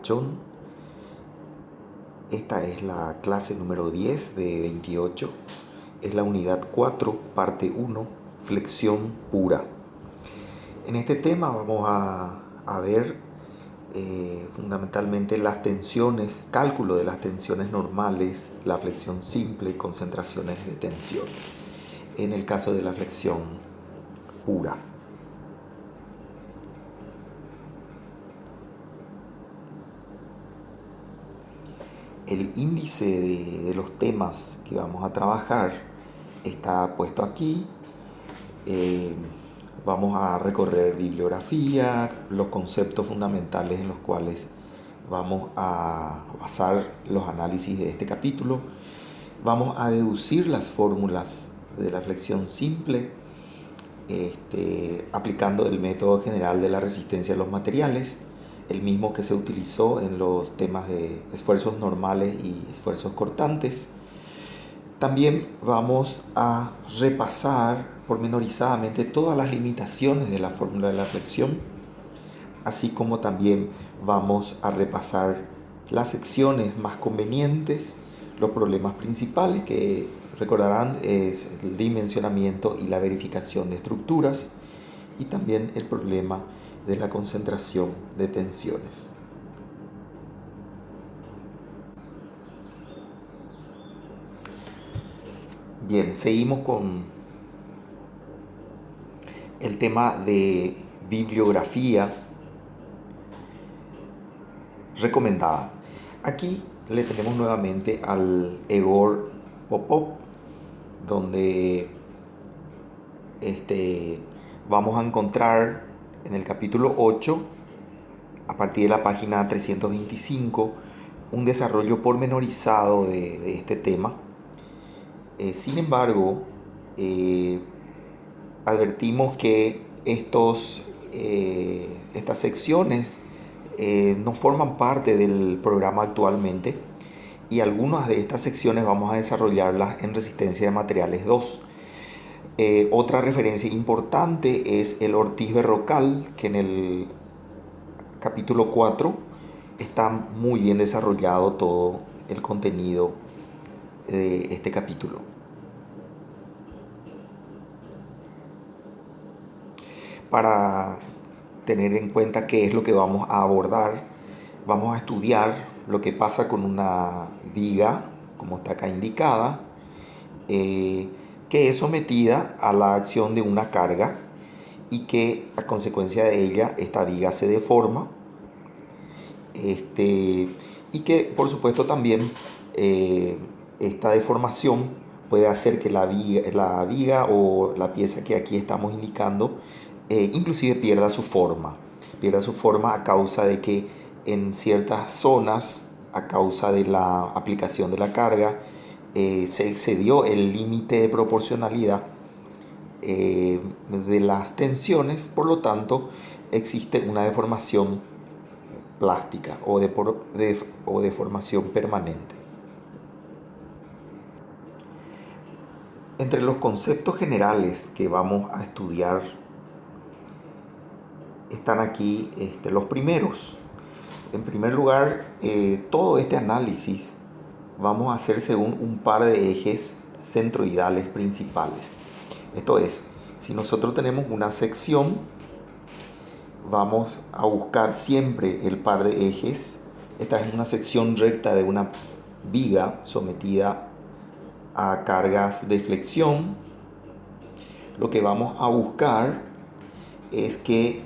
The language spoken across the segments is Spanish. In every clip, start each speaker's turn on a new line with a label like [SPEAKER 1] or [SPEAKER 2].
[SPEAKER 1] Pachón. Esta es la clase número 10 de 28. Es la unidad 4, parte 1, flexión pura. En este tema vamos a ver fundamentalmente las tensiones, cálculo de las tensiones normales, la flexión simple y concentraciones de tensiones. En el caso de la flexión pura. El índice de los temas que vamos a trabajar está puesto aquí. Vamos a recorrer bibliografía, los conceptos fundamentales en los cuales vamos a basar los análisis de este capítulo. Vamos a deducir las fórmulas de la flexión simple, aplicando el método general de la resistencia a los materiales, el mismo que se utilizó en los temas de esfuerzos normales y esfuerzos cortantes. También vamos a repasar pormenorizadamente todas las limitaciones de la fórmula de la flexión, así como también vamos a repasar las secciones más convenientes, los problemas principales que recordarán es el dimensionamiento y la verificación de estructuras, y también el problema de la concentración de tensiones. Bien, seguimos con el tema de bibliografía recomendada. Aquí le tenemos nuevamente al Egor Popov, donde vamos a encontrar en el capítulo 8, a partir de la página 325, un desarrollo pormenorizado de este tema. Sin embargo, advertimos que estas secciones no forman parte del programa actualmente, y algunas de estas secciones vamos a desarrollarlas en Resistencia de Materiales 2. Otra referencia importante es el Ortiz-Berrocal, que en el capítulo 4 está muy bien desarrollado todo el contenido de este capítulo. Para tener en cuenta qué es lo que vamos a abordar, vamos a estudiar lo que pasa con una viga, como está acá indicada, que es sometida a la acción de una carga y que a consecuencia de ella esta viga se deforma, y que por supuesto también esta deformación puede hacer que la viga o la pieza que aquí estamos indicando inclusive pierda su forma a causa de que en ciertas zonas, a causa de la aplicación de la carga, se excedió el límite de proporcionalidad de las tensiones, por lo tanto existe una deformación plástica o deformación permanente. Entre los conceptos generales que vamos a estudiar están aquí los primeros. En primer lugar, todo este análisis vamos a hacer según un par de ejes centroidales principales. Esto es, si nosotros tenemos una sección, vamos a buscar siempre el par de ejes. Esta es una sección recta de una viga sometida a cargas de flexión. Lo que vamos a buscar es que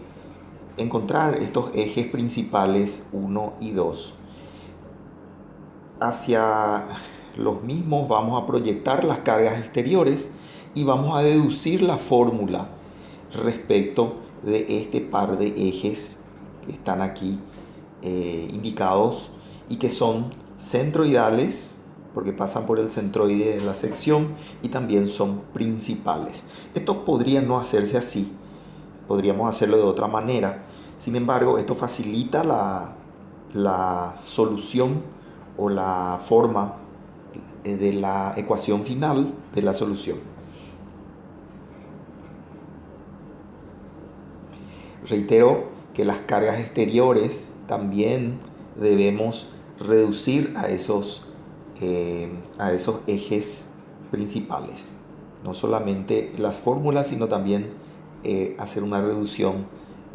[SPEAKER 1] encontrar estos ejes principales 1 y 2. Hacia los mismos vamos a proyectar las cargas exteriores y vamos a deducir la fórmula respecto de este par de ejes que están aquí indicados y que son centroidales, porque pasan por el centroide de la sección, y también son principales. Esto podría no hacerse así, podríamos hacerlo de otra manera. Sin embargo, esto facilita la solución o la forma de la ecuación final de la solución. Reitero que las cargas exteriores también debemos reducir a esos ejes principales. No solamente las fórmulas, sino también hacer una reducción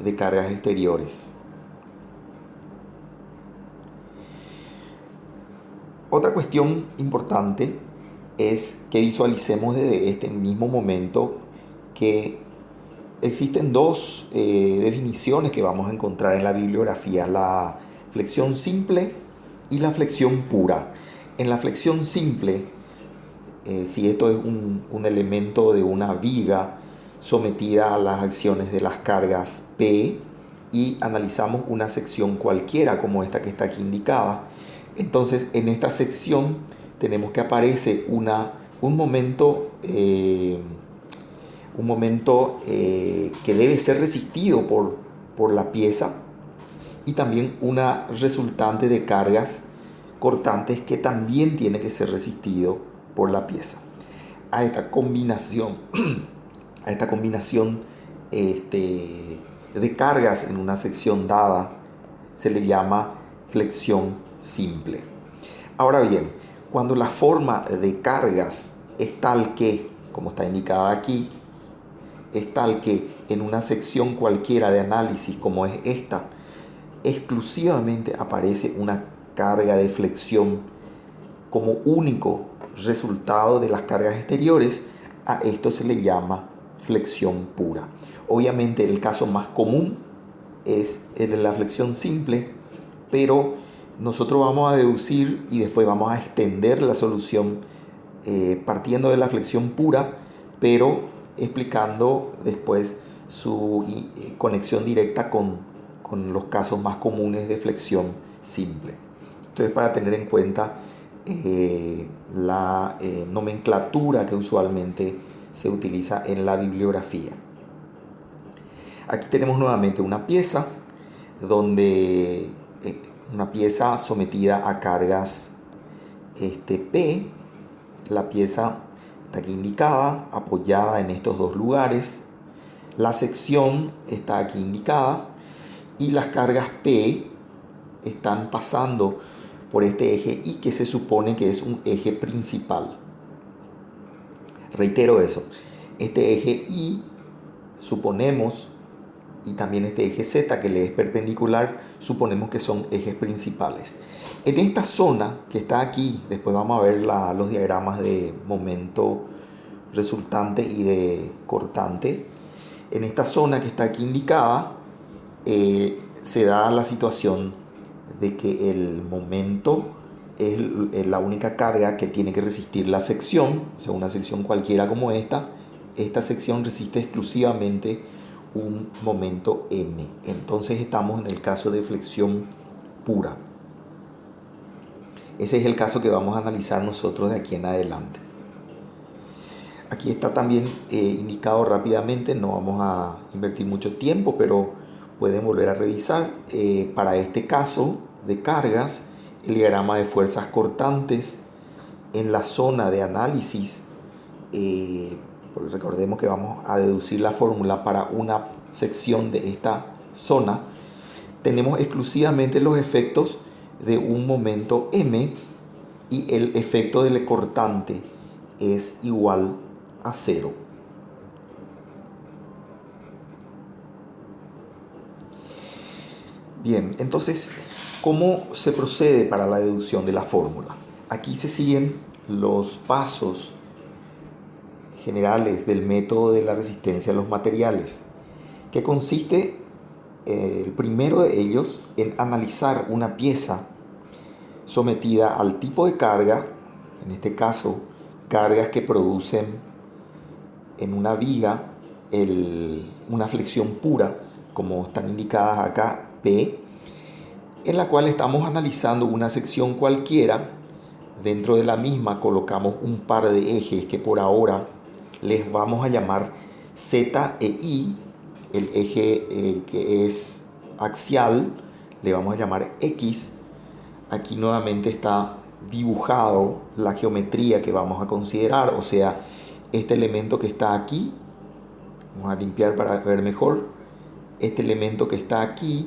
[SPEAKER 1] de cargas exteriores. Otra cuestión importante es que visualicemos desde este mismo momento que existen dos definiciones que vamos a encontrar en la bibliografía: la flexión simple y la flexión pura. En la flexión simple, si esto es un elemento de una viga sometida a las acciones de las cargas P y analizamos una sección cualquiera como esta que está aquí indicada, entonces en esta sección tenemos que aparece un momento que debe ser resistido por la pieza, y también una resultante de cargas cortantes que también tiene que ser resistido por la pieza. A esta combinación de cargas en una sección dada se le llama flexión simple. Ahora bien, cuando la forma de cargas es tal que, como está indicada aquí, es tal que en una sección cualquiera de análisis como es esta, exclusivamente aparece una carga de flexión como único resultado de las cargas exteriores, a esto se le llama flexión pura. Obviamente el caso más común es el de la flexión simple, pero nosotros vamos a deducir y después vamos a extender la solución partiendo de la flexión pura, pero explicando después su conexión directa con los casos más comunes de flexión simple. Entonces, para tener en cuenta la nomenclatura que usualmente se utiliza en la bibliografía. Aquí tenemos nuevamente una pieza una pieza sometida a cargas P. La pieza está aquí indicada, apoyada en estos dos lugares. La sección está aquí indicada y las cargas P están pasando por este eje I, que se supone que es un eje principal. Reitero eso, este eje I suponemos, y también este eje Z que le es perpendicular, suponemos que son ejes principales. En esta zona que está aquí, después vamos a ver los diagramas de momento resultante y de cortante. En esta zona que está aquí indicada se da la situación de que el momento es la única carga que tiene que resistir la sección, o sea, una sección cualquiera como esta. Esta sección resiste exclusivamente un momento M. Entonces estamos en el caso de flexión pura. Ese es el caso que vamos a analizar nosotros de aquí en adelante. Aquí está también indicado rápidamente, no vamos a invertir mucho tiempo, pero pueden volver a revisar. Para este caso de cargas, el diagrama de fuerzas cortantes en la zona de análisis, porque recordemos que vamos a deducir la fórmula para una sección de esta zona, tenemos exclusivamente los efectos de un momento M y el efecto del cortante es igual a 0. Bien, entonces, ¿cómo se procede para la deducción de la fórmula? Aquí se siguen los pasos generales del método de la resistencia a los materiales, que consiste, el primero de ellos, en analizar una pieza sometida al tipo de carga, en este caso, cargas que producen en una viga una flexión pura, como están indicadas acá, P, en la cual estamos analizando una sección cualquiera. Dentro de la misma colocamos un par de ejes que por ahora les vamos a llamar Z e I. El eje que es axial le vamos a llamar X. Aquí nuevamente está dibujado la geometría que vamos a considerar, o sea, este elemento que está aquí, vamos a limpiar para ver mejor, este elemento que está aquí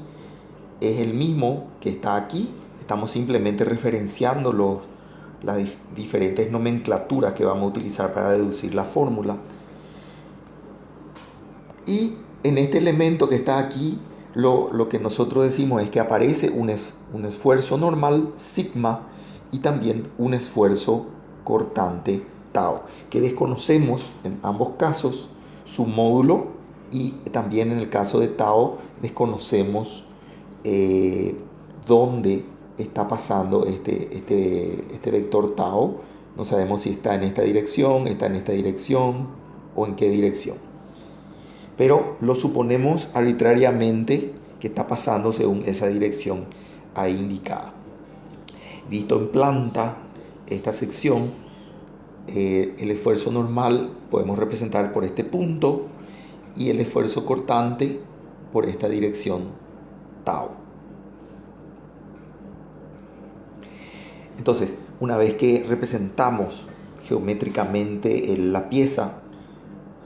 [SPEAKER 1] es el mismo que está aquí, Estamos simplemente referenciando las diferentes nomenclaturas que vamos a utilizar para deducir la fórmula. Y en este elemento que está aquí, lo que nosotros decimos es que aparece un esfuerzo normal, sigma, y también un esfuerzo cortante, tau, que desconocemos en ambos casos su módulo, y también en el caso de tau desconocemos dónde está pasando este vector tau. No sabemos si está en esta dirección o en qué dirección. Pero lo suponemos arbitrariamente que está pasando según esa dirección ahí indicada. Visto en planta, esta sección, el esfuerzo normal podemos representar por este punto y el esfuerzo cortante por esta dirección tau. Entonces, una vez que representamos geométricamente la pieza,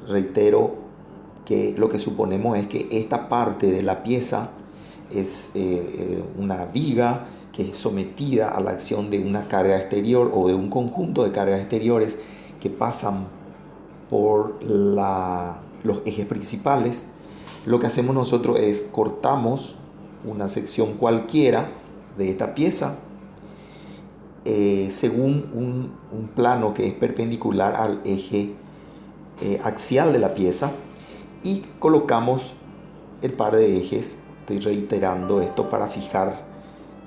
[SPEAKER 1] reitero que lo que suponemos es que esta parte de la pieza es una viga que es sometida a la acción de una carga exterior o de un conjunto de cargas exteriores que pasan por los ejes principales. Lo que hacemos nosotros es cortamos una sección cualquiera de esta pieza según un plano que es perpendicular al eje axial de la pieza, y colocamos el par de ejes. Estoy reiterando esto para fijar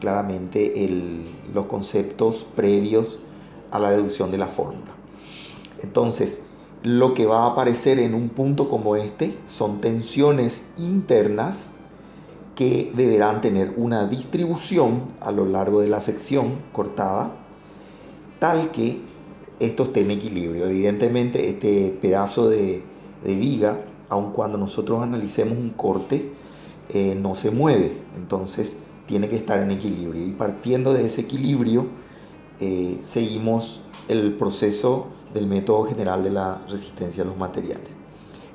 [SPEAKER 1] claramente los conceptos previos a la deducción de la fórmula. Entonces, lo que va a aparecer en un punto como este son tensiones internas que deberán tener una distribución a lo largo de la sección cortada, tal que esto esté en equilibrio. Evidentemente, este pedazo de viga, aun cuando nosotros analicemos un corte, no se mueve, entonces tiene que estar en equilibrio, y partiendo de ese equilibrio seguimos el proceso del método general de la resistencia a los materiales.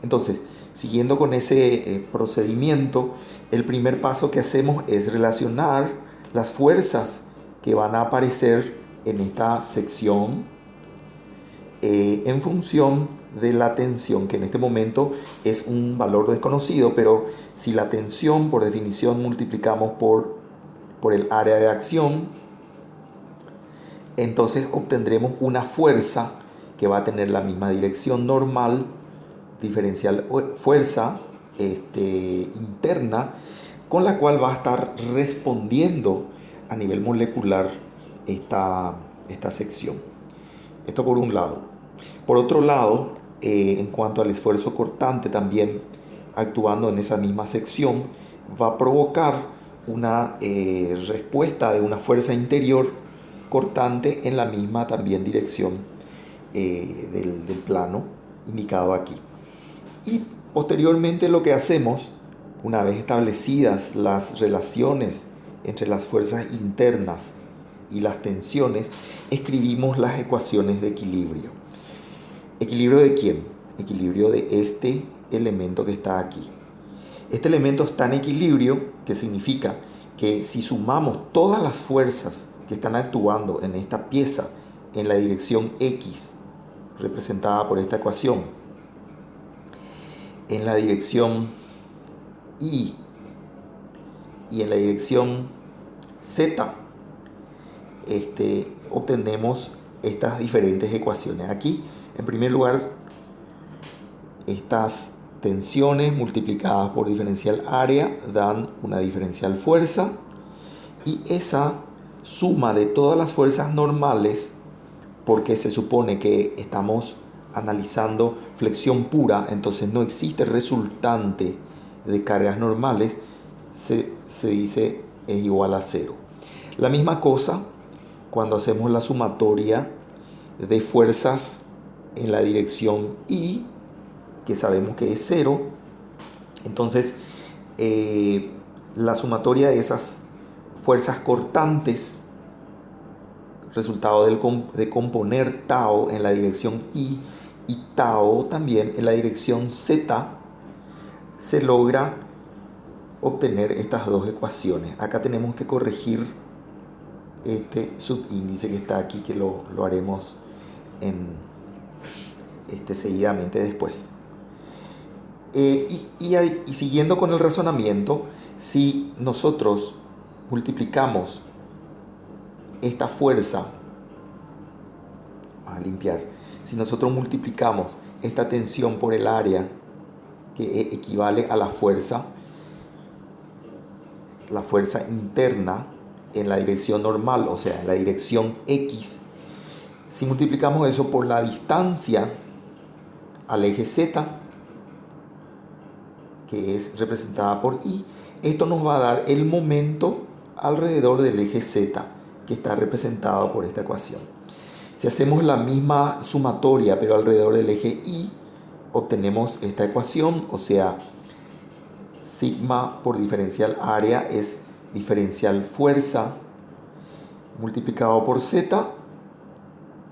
[SPEAKER 1] Entonces, siguiendo con ese procedimiento, el primer paso que hacemos es relacionar las fuerzas que van a aparecer en esta sección en función de la tensión, que en este momento es un valor desconocido, pero si la tensión por definición multiplicamos por el área de acción, entonces obtendremos una fuerza que va a tener la misma dirección normal, diferencial fuerza interna, con la cual va a estar respondiendo a nivel molecular esta sección. Esto por un lado. Por otro lado, en cuanto al esfuerzo cortante, también actuando en esa misma sección, va a provocar una respuesta de una fuerza interior cortante en la misma también dirección del plano indicado aquí. Y posteriormente lo que hacemos, una vez establecidas las relaciones entre las fuerzas internas y las tensiones, escribimos las ecuaciones de equilibrio. ¿Equilibrio de quién? Equilibrio de este elemento que está aquí. Este elemento está en equilibrio, que significa que si sumamos todas las fuerzas que están actuando en esta pieza en la dirección X, representada por esta ecuación, en la dirección Y y en la dirección Z, obtenemos estas diferentes ecuaciones. Aquí, en primer lugar, estas tensiones multiplicadas por diferencial área dan una diferencial fuerza, y esa suma de todas las fuerzas normales, porque se supone que estamos analizando flexión pura, entonces no existe resultante de cargas normales, se dice es igual a 0. La misma cosa cuando hacemos la sumatoria de fuerzas en la dirección Y, que sabemos que es 0. Entonces la sumatoria de esas fuerzas cortantes, resultado de componer tau en la dirección Y y tau también en la dirección Z, se logra obtener estas dos ecuaciones. Acá tenemos que corregir este subíndice que está aquí, que lo haremos seguidamente después. Y siguiendo con el razonamiento, si nosotros multiplicamos esta fuerza, vamos a limpiar, si nosotros multiplicamos esta tensión por el área, que equivale a la fuerza interna en la dirección normal, o sea, en la dirección X, si multiplicamos eso por la distancia al eje Z, que es representada por I, esto nos va a dar el momento alrededor del eje Z, que está representado por esta ecuación. Si hacemos la misma sumatoria, pero alrededor del eje Y, obtenemos esta ecuación, o sea, sigma por diferencial área es diferencial fuerza multiplicado por Z,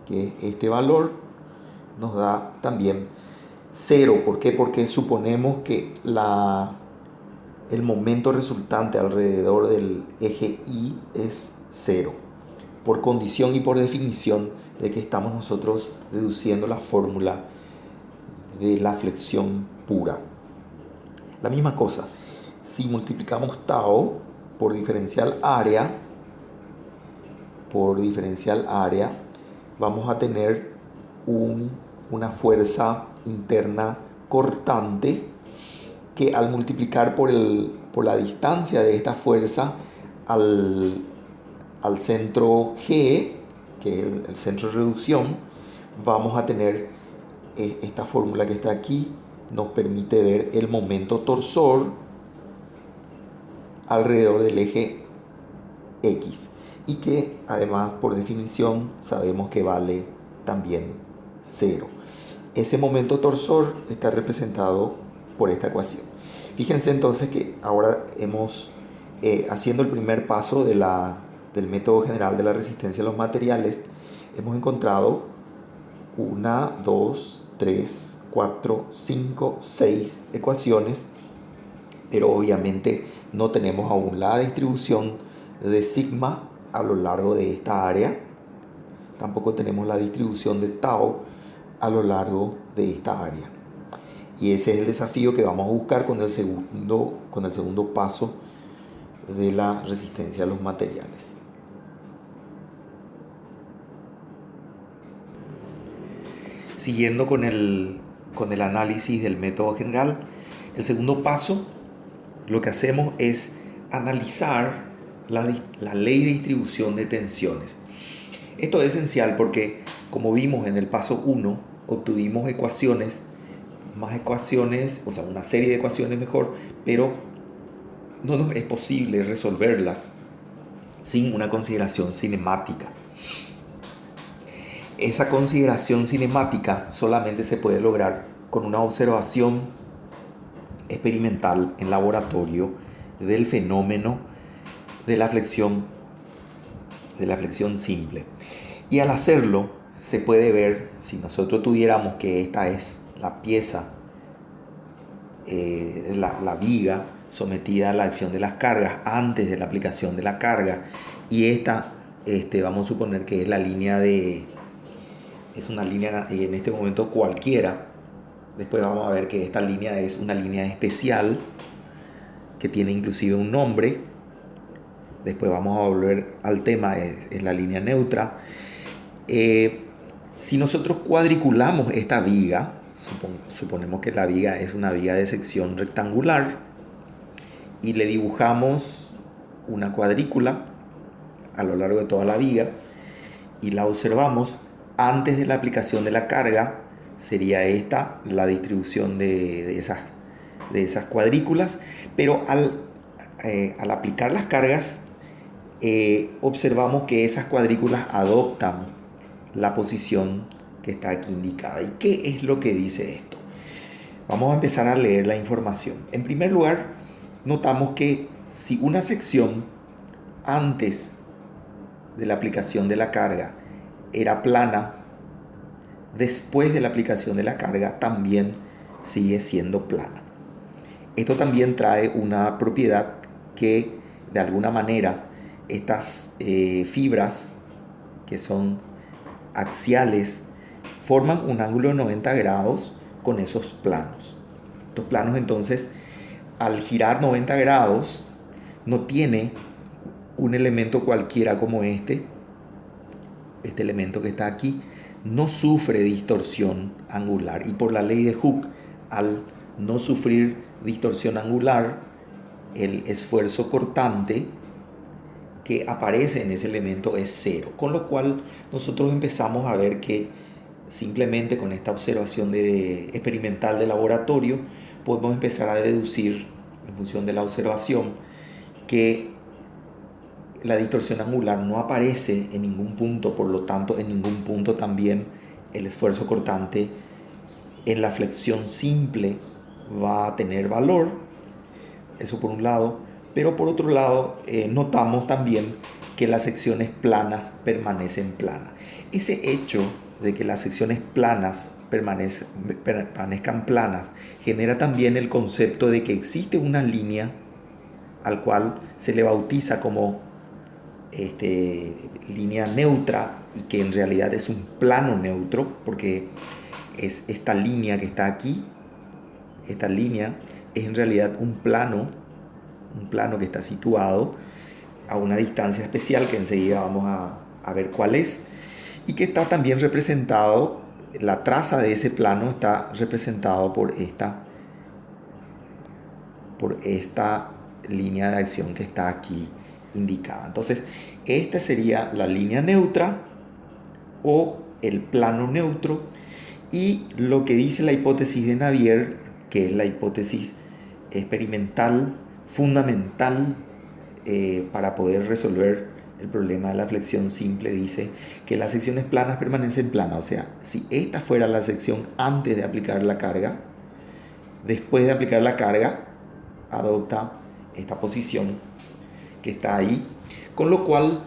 [SPEAKER 1] que es este valor, nos da también 0. ¿Por qué? Porque suponemos que el momento resultante alrededor del eje Y es 0, por condición y por definición de que estamos nosotros deduciendo la fórmula de la flexión pura. La misma cosa, si multiplicamos tau por diferencial área, vamos a tener una fuerza interna cortante que al multiplicar por la distancia de esta fuerza al centro G, que es el centro de reducción, vamos a tener esta fórmula que está aquí, nos permite ver el momento torsor alrededor del eje X, y que además por definición sabemos que vale también 0. Ese momento torsor está representado por esta ecuación. Fíjense entonces que ahora haciendo el primer paso del método general de la resistencia a los materiales, hemos encontrado 1, 2, 3, 4, 5, 6 ecuaciones, pero obviamente no tenemos aún la distribución de sigma a lo largo de esta área. Tampoco tenemos la distribución de tau a lo largo de esta área. Y ese es el desafío que vamos a buscar con el segundo paso de la resistencia a los materiales. Siguiendo con el análisis del método general, el segundo paso, lo que hacemos es analizar la ley de distribución de tensiones. Esto es esencial porque, como vimos en el paso 1, obtuvimos o sea, una serie de ecuaciones mejor, pero no nos es posible resolverlas sin una consideración cinemática. Esa consideración cinemática solamente se puede lograr con una observación experimental en laboratorio del fenómeno de la flexión simple. Y al hacerlo se puede ver, si nosotros tuviéramos que esta es la pieza, la viga sometida a la acción de las cargas antes de la aplicación de la carga, y esta vamos a suponer que es una línea en este momento cualquiera. Después vamos a ver que esta línea es una línea especial que tiene inclusive un nombre. Después vamos a volver al tema, es la línea neutra. Si nosotros cuadriculamos esta viga, suponemos que la viga es una viga de sección rectangular, y le dibujamos una cuadrícula a lo largo de toda la viga y la observamos antes de la aplicación de la carga, sería esta la distribución de esas cuadrículas, pero al aplicar las cargas observamos que esas cuadrículas adoptan la posición que está aquí indicada. ¿Y qué es lo que dice esto? Vamos a empezar a leer la información. En primer lugar, notamos que si una sección antes de la aplicación de la carga era plana, después de la aplicación de la carga también sigue siendo plana. Esto también trae una propiedad que de alguna manera estas fibras que son axiales forman un ángulo de 90 grados con esos planos. Estos planos entonces, al girar 90 grados, no tiene un elemento cualquiera como este elemento que está aquí, no sufre distorsión angular. Y por la ley de Hooke, al no sufrir distorsión angular, el esfuerzo cortante que aparece en ese elemento es cero. Con lo cual nosotros empezamos a ver que simplemente con esta observación experimental de laboratorio podemos empezar a deducir en función de la observación que la distorsión angular no aparece en ningún punto, por lo tanto en ningún punto también el esfuerzo cortante en la flexión simple va a tener valor. Eso por un lado, pero por otro lado notamos también que las secciones planas permanecen planas. Ese hecho de que las secciones planas permanezcan planas genera también el concepto de que existe una línea al cual se le bautiza como línea neutra, y que en realidad es un plano neutro, porque es esta línea que está aquí. Esta línea es en realidad un plano que está situado a una distancia especial que enseguida vamos a ver cuál es, y que está también representado, la traza de ese plano está representado por esta línea de acción que está aquí indicada. Entonces, esta sería la línea neutra o el plano neutro, y lo que dice la hipótesis de Navier, que es la hipótesis experimental fundamental para poder resolver el problema de la flexión simple, dice que las secciones planas permanecen planas. O sea, si esta fuera la sección antes de aplicar la carga, después de aplicar la carga adopta esta posición que está ahí, con lo cual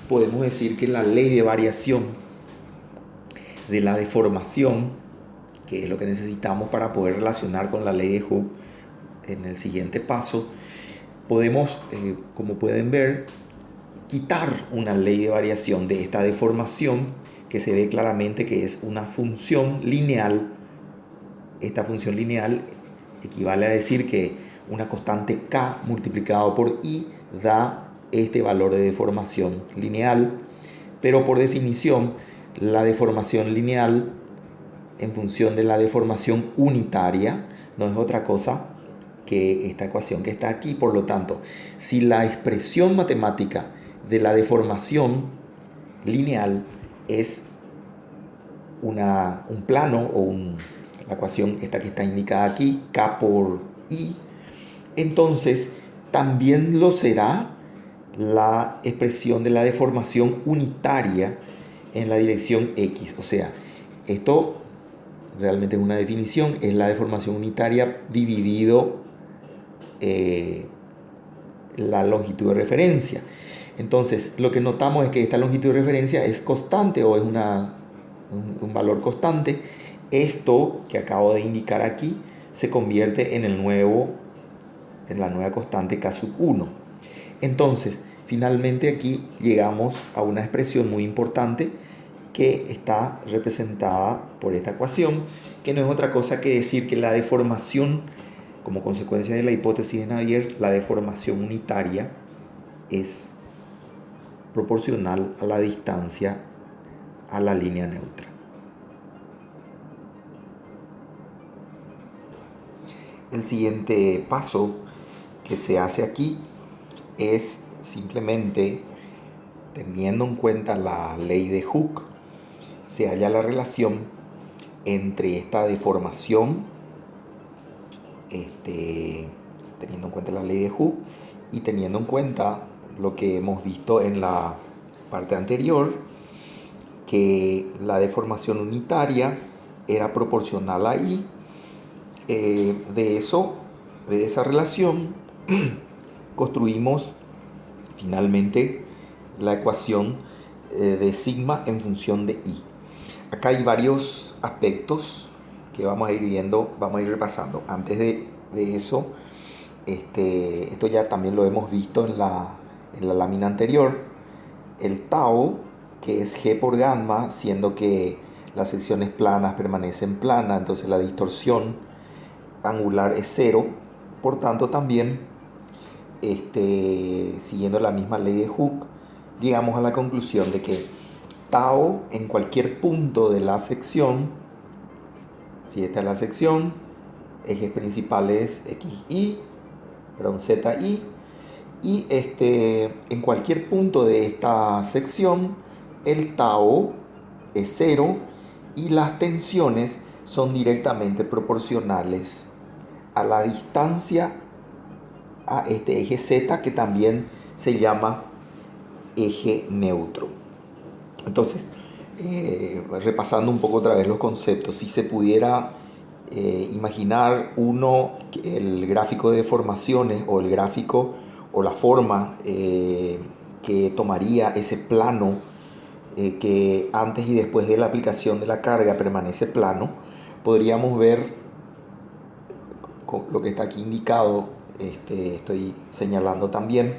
[SPEAKER 1] podemos decir que la ley de variación de la deformación, que es lo que necesitamos para poder relacionar con la ley de Hooke en el siguiente paso, podemos, como pueden ver, quitar una ley de variación de esta deformación, que se ve claramente que es una función lineal. Esta función lineal equivale a decir que una constante k multiplicado por i da este valor de deformación lineal, pero por definición la deformación lineal en función de la deformación unitaria no es otra cosa que esta ecuación que está aquí. Por lo tanto, si la expresión matemática de la deformación lineal es un plano, o la ecuación esta que está indicada aquí, k por i, entonces también lo será la expresión de la deformación unitaria en la dirección x. O sea, esto realmente es una definición, es la deformación unitaria dividido la longitud de referencia. Entonces, lo que notamos es que esta longitud de referencia es constante, o es un valor constante. Esto que acabo de indicar aquí se convierte en la nueva constante k sub 1. Entonces, finalmente aquí llegamos a una expresión muy importante que está representada por esta ecuación, que no es otra cosa que decir que la deformación, como consecuencia de la hipótesis de Navier, la deformación unitaria es proporcional a la distancia a la línea neutra. El siguiente paso que se hace aquí es simplemente, teniendo en cuenta la ley de Hooke, se halla la relación entre esta deformación, teniendo en cuenta la ley de Hooke y teniendo en cuenta lo que hemos visto en la parte anterior, que la deformación unitaria era proporcional a i. De esa relación construimos finalmente la ecuación de sigma en función de i. Acá hay varios aspectos que vamos a ir viendo, vamos a ir repasando. Antes de eso, esto ya también lo hemos visto en la en la lámina anterior, el tau, que es G por gamma, siendo que las secciones planas permanecen planas, entonces la distorsión angular es cero. Por tanto, también siguiendo la misma ley de Hooke, llegamos a la conclusión de que tau en cualquier punto de la sección, si esta es la sección, ejes principales XY, ZY, y en cualquier punto de esta sección el tau es cero y las tensiones son directamente proporcionales a la distancia a este eje Z, que también se llama eje neutro. Entonces, repasando un poco otra vez los conceptos, si se pudiera imaginar el gráfico de deformaciones o el gráfico o la forma que tomaría ese plano que antes y después de la aplicación de la carga permanece plano, podríamos ver con lo que está aquí indicado, estoy señalando también,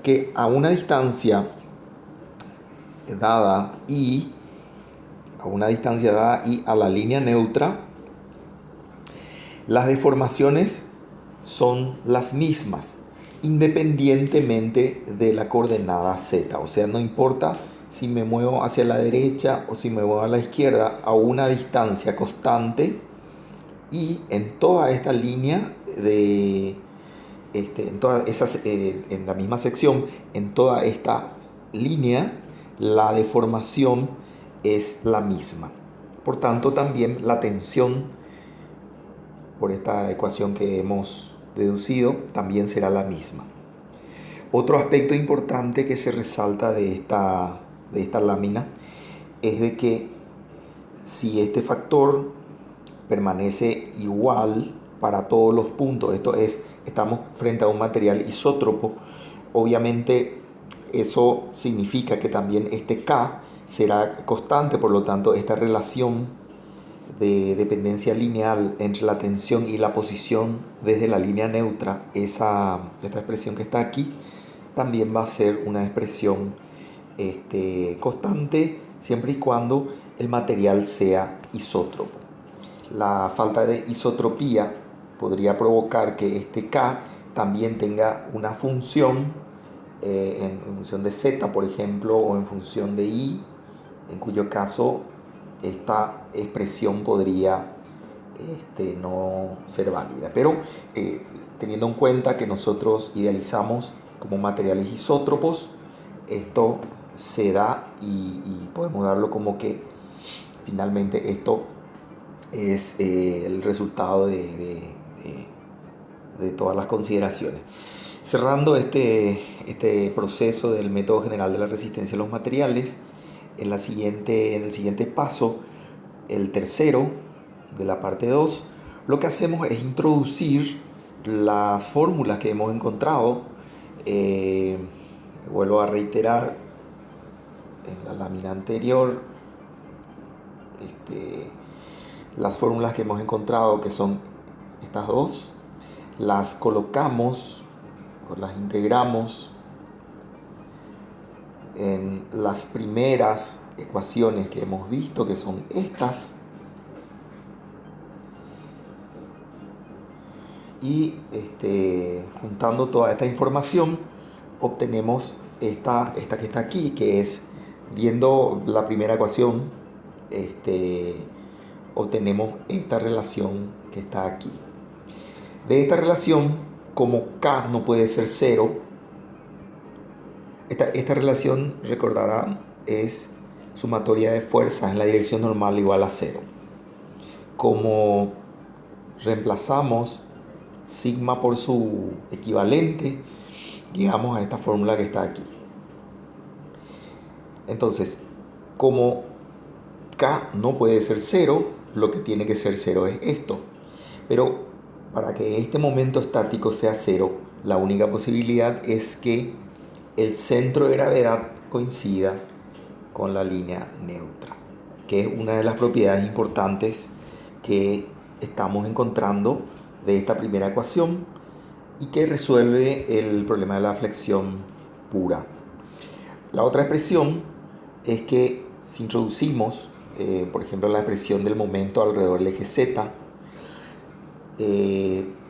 [SPEAKER 1] que a una distancia dada y a la línea neutra, las deformaciones son las mismas, independientemente de la coordenada Z. O sea, no importa si me muevo hacia la derecha o si me muevo a la izquierda, a una distancia constante, y en toda esta línea en la misma sección, en toda esta línea, la deformación es la misma. Por tanto, también la tensión, por esta ecuación que hemos deducido, también será la misma. Otro aspecto importante que se resalta de esta lámina es de que si este factor permanece igual para todos los puntos, esto es, estamos frente a un material isótropo, obviamente eso significa que también este K será constante, por lo tanto esta relación de dependencia lineal entre la tensión y la posición desde la línea neutra, esta expresión que está aquí, también va a ser una expresión constante siempre y cuando el material sea isótropo. La falta de isotropía podría provocar que este K también tenga una función en función de Z, por ejemplo, o en función de Y, en cuyo caso esta expresión podría no ser válida. Pero teniendo en cuenta que nosotros idealizamos como materiales isótropos, esto se da y podemos darlo como que finalmente esto es el resultado de todas las consideraciones. Cerrando este proceso del método general de la resistencia a los materiales, en el siguiente paso, el tercero de la parte 2, lo que hacemos es introducir las fórmulas que hemos encontrado. Vuelvo a reiterar, en la lámina anterior, las fórmulas que hemos encontrado, que son estas dos, las colocamos o las integramos en las primeras ecuaciones que hemos visto, que son estas, y juntando toda esta información obtenemos esta que está aquí, que es, viendo la primera ecuación, obtenemos esta relación que está aquí. De esta relación, como K no puede ser cero, esta relación, recordarán, es sumatoria de fuerzas en la dirección normal igual a cero. Como reemplazamos sigma por su equivalente, llegamos a esta fórmula que está aquí. Entonces, como K no puede ser cero, lo que tiene que ser cero es esto. Pero para que este momento estático sea cero, la única posibilidad es que el centro de gravedad coincida con la línea neutra, que es una de las propiedades importantes que estamos encontrando de esta primera ecuación y que resuelve el problema de la flexión pura. La otra expresión es que si introducimos, por ejemplo, la expresión del momento alrededor del eje Z,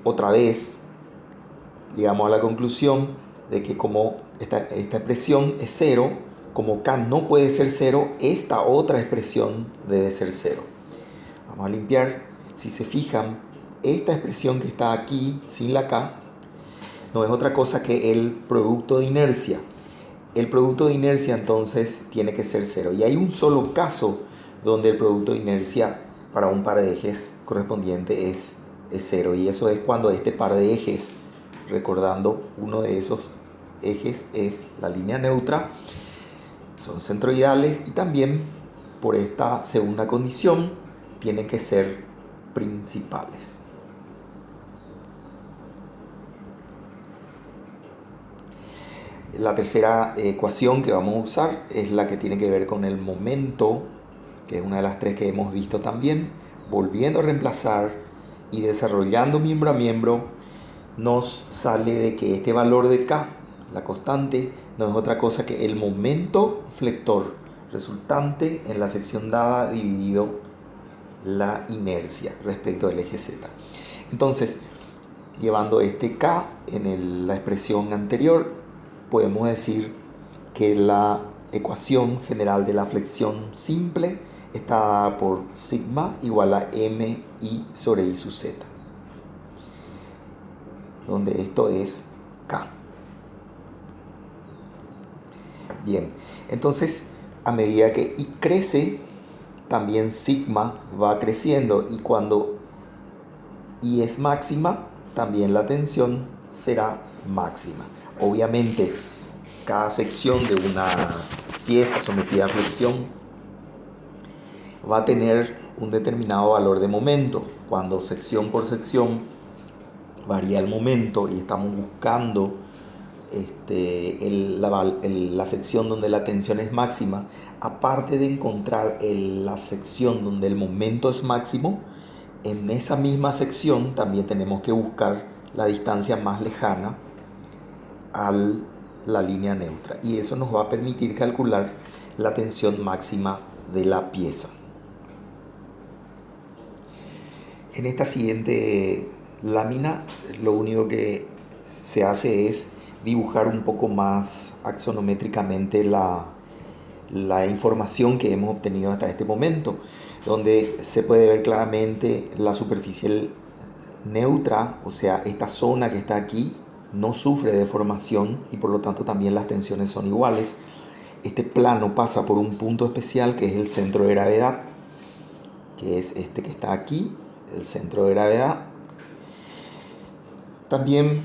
[SPEAKER 1] otra vez llegamos a la conclusión de que como esta expresión es cero, como K no puede ser cero, esta otra expresión debe ser cero. Vamos a limpiar. Si se fijan, esta expresión que está aquí sin la K no es otra cosa que el producto de inercia. El producto de inercia entonces tiene que ser cero. Y hay un solo caso donde el producto de inercia para un par de ejes correspondiente es cero. Y eso es cuando este par de ejes, recordando uno de esos ejes es la línea neutra, son centroidales, y también por esta segunda condición tienen que ser principales. La tercera ecuación que vamos a usar es la que tiene que ver con el momento, que es una de las tres que hemos visto también. Volviendo a reemplazar y desarrollando miembro a miembro, nos sale de que este valor de K, la constante, no es otra cosa que el momento flector resultante en la sección dada dividido la inercia respecto del eje Z. Entonces, llevando este K en la expresión anterior, podemos decir que la ecuación general de la flexión simple está dada por sigma igual a mi sobre i sub z, donde esto es K. Bien, entonces a medida que i crece, también sigma va creciendo, y cuando i es máxima, también la tensión será máxima. Obviamente, cada sección de una pieza sometida a flexión va a tener un determinado valor de momento. Cuando sección por sección varía el momento y estamos buscando la sección donde la tensión es máxima, aparte de encontrar la sección donde el momento es máximo, en esa misma sección también tenemos que buscar la distancia más lejana a la línea neutra, y eso nos va a permitir calcular la tensión máxima de la pieza. En esta siguiente lámina lo único que se hace es dibujar un poco más axonométricamente la información que hemos obtenido hasta este momento, donde se puede ver claramente la superficie neutra, o sea, esta zona que está aquí no sufre deformación y por lo tanto también las tensiones son iguales. Este plano pasa por un punto especial que es el centro de gravedad, que es este que está aquí, el centro de gravedad. También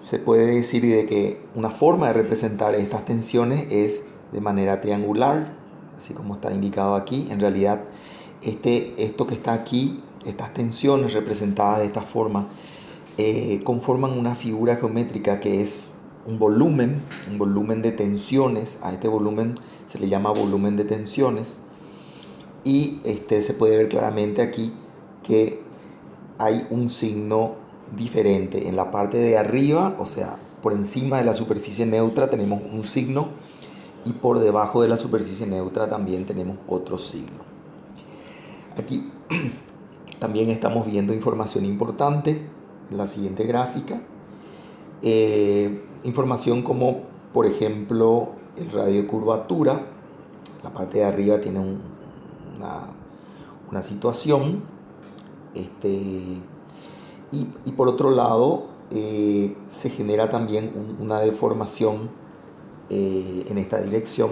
[SPEAKER 1] se puede decir de que una forma de representar estas tensiones es de manera triangular, así como está indicado aquí. En realidad, esto que está aquí, estas tensiones representadas de esta forma, conforman una figura geométrica que es un volumen de tensiones. A este volumen se le llama volumen de tensiones, y se puede ver claramente aquí que hay un signo diferente en la parte de arriba, o sea, por encima de la superficie neutra tenemos un signo, y por debajo de la superficie neutra también tenemos otro signo. Aquí también estamos viendo información importante en la siguiente gráfica. Información como, por ejemplo, el radio de curvatura. La parte de arriba tiene una situación. Y por otro lado, se genera también una deformación en esta dirección.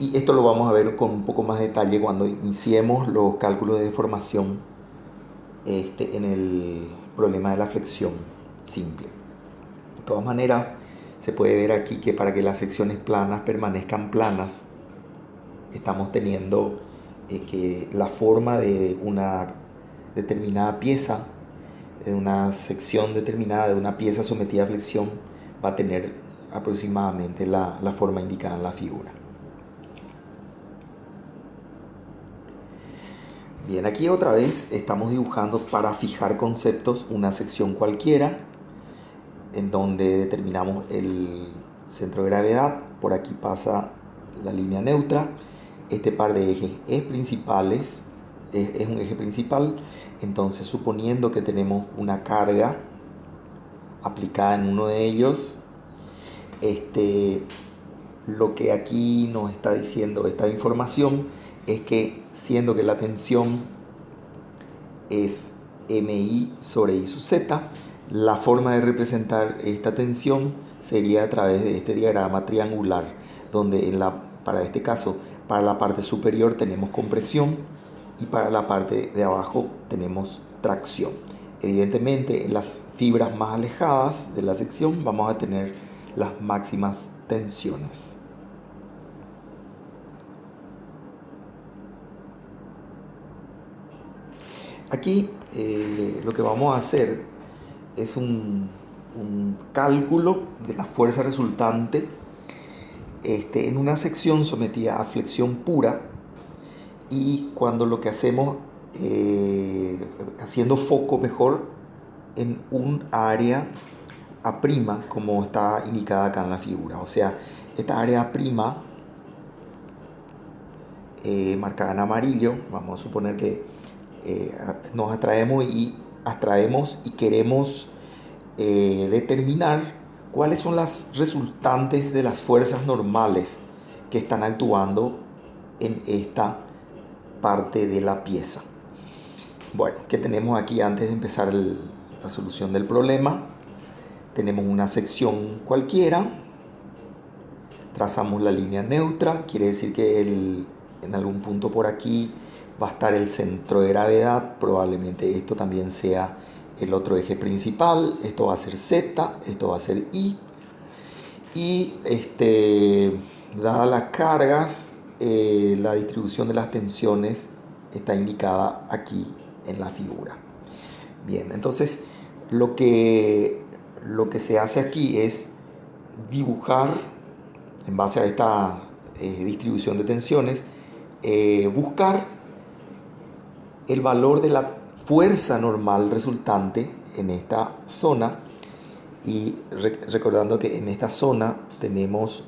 [SPEAKER 1] Y esto lo vamos a ver con un poco más de detalle cuando iniciemos los cálculos de deformación en el problema de la flexión simple. De todas maneras, se puede ver aquí que para que las secciones planas permanezcan planas, estamos teniendo que la forma de una determinada pieza, de una sección determinada de una pieza sometida a flexión, va a tener aproximadamente la forma indicada en la figura. Bien, aquí otra vez estamos dibujando para fijar conceptos una sección cualquiera. en donde determinamos el centro de gravedad. Por aquí pasa la línea neutra. Este par de ejes es principales, es un eje principal. Entonces, suponiendo que tenemos una carga aplicada en uno de ellos, lo que aquí nos está diciendo esta información es que, siendo que la tensión es MI sobre I sub Z, la forma de representar esta tensión sería a través de este diagrama triangular, donde para este caso, para la parte superior tenemos compresión y para la parte de abajo tenemos tracción. Evidentemente, en las fibras más alejadas de la sección vamos a tener las máximas tensiones. Aquí lo que vamos a hacer es un cálculo de la fuerza resultante en una sección sometida a flexión pura, y cuando lo que hacemos, haciendo foco mejor en un área A', como está indicada acá en la figura. O sea, esta área A', marcada en amarillo, vamos a suponer que nos atraemos y queremos determinar cuáles son las resultantes de las fuerzas normales que están actuando en esta parte de la pieza. Bueno, ¿qué tenemos aquí antes de empezar la solución del problema? Tenemos una sección cualquiera, trazamos la línea neutra, quiere decir que en algún punto por aquí va a estar el centro de gravedad. Probablemente esto también sea el otro eje principal. Esto va a ser Z, esto va a ser I. Y dadas las cargas, la distribución de las tensiones está indicada aquí en la figura. Bien, entonces lo que se hace aquí es dibujar, en base a esta distribución de tensiones, buscar el valor de la fuerza normal resultante en esta zona, y recordando que en esta zona tenemos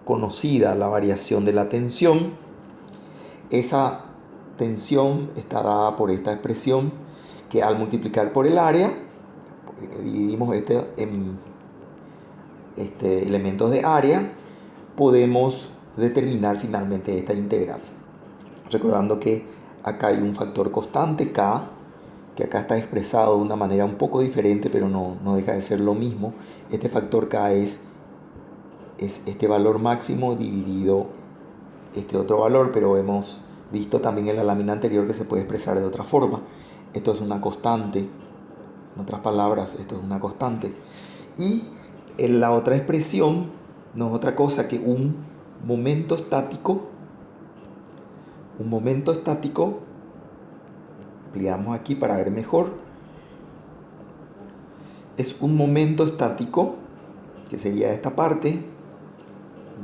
[SPEAKER 1] conocida la variación de la tensión. Esa tensión está dada por esta expresión, que al multiplicar por el área, dividimos en elementos de área, podemos determinar finalmente esta integral. Recordando que acá hay un factor constante K, que acá está expresado de una manera un poco diferente, pero no deja de ser lo mismo. Este factor K es este valor máximo dividido este otro valor, pero hemos visto también en la lámina anterior que se puede expresar de otra forma. Esto es una constante, en otras palabras, esto es una constante. Y en la otra expresión no es otra cosa que un momento estático. Un momento estático, ampliamos aquí para ver mejor, es un momento estático, que sería esta parte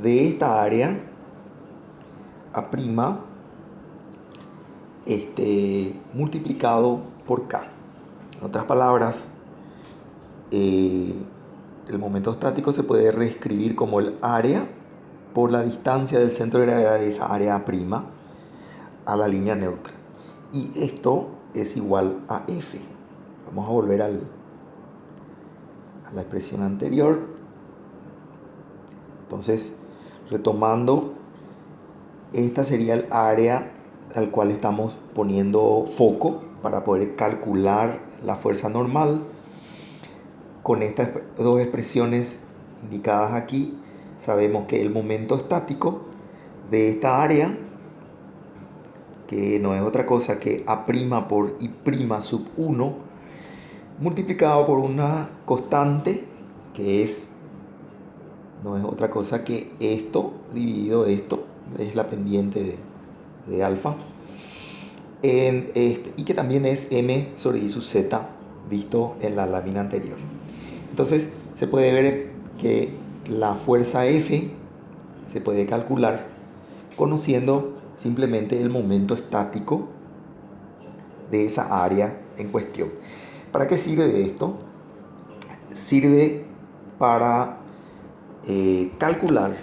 [SPEAKER 1] de esta área A', multiplicado por K. En otras palabras, el momento estático se puede reescribir como el área por la distancia del centro de gravedad de esa área A' a la línea neutra. Y esto es igual a F. Vamos a volver a la expresión anterior. Entonces, retomando, esta sería el área al cual estamos poniendo foco para poder calcular la fuerza normal. Con estas dos expresiones indicadas aquí, sabemos que el momento estático de esta área, que no es otra cosa que A' por I' sub 1, multiplicado por una constante que no es otra cosa que esto dividido esto, es la pendiente de alfa, y que también es M sobre I sub Z, visto en la lámina anterior. Entonces se puede ver que la fuerza F se puede calcular conociendo simplemente el momento estático de esa área en cuestión. ¿Para qué sirve esto? sirve para calcular,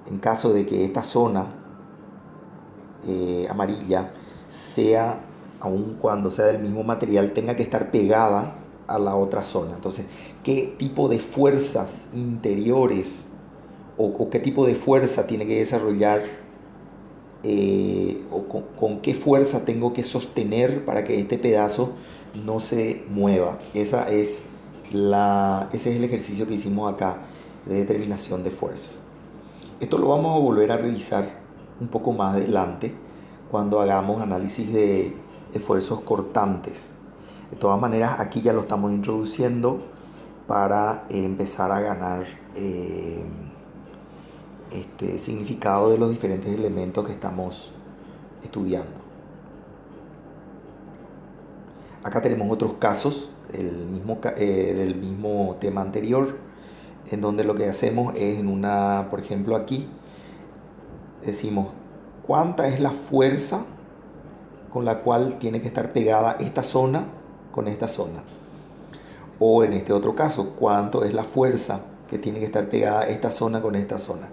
[SPEAKER 1] en caso de que esta zona amarilla sea, aun cuando sea del mismo material, tenga que estar pegada a la otra zona. Entonces, ¿qué tipo de fuerzas interiores o qué tipo de fuerza tiene que desarrollar con qué fuerza tengo que sostener para que este pedazo no se mueva? Ese es el ejercicio que hicimos acá de determinación de fuerzas. Esto lo vamos a volver a revisar un poco más adelante cuando hagamos análisis de esfuerzos cortantes. De todas maneras, aquí ya lo estamos introduciendo para empezar a ganar este significado de los diferentes elementos que estamos estudiando. Acá tenemos otros casos del mismo tema anterior, en donde lo que hacemos es por ejemplo aquí, decimos cuánta es la fuerza con la cual tiene que estar pegada esta zona con esta zona. O en este otro caso, cuánto es la fuerza que tiene que estar pegada esta zona con esta zona.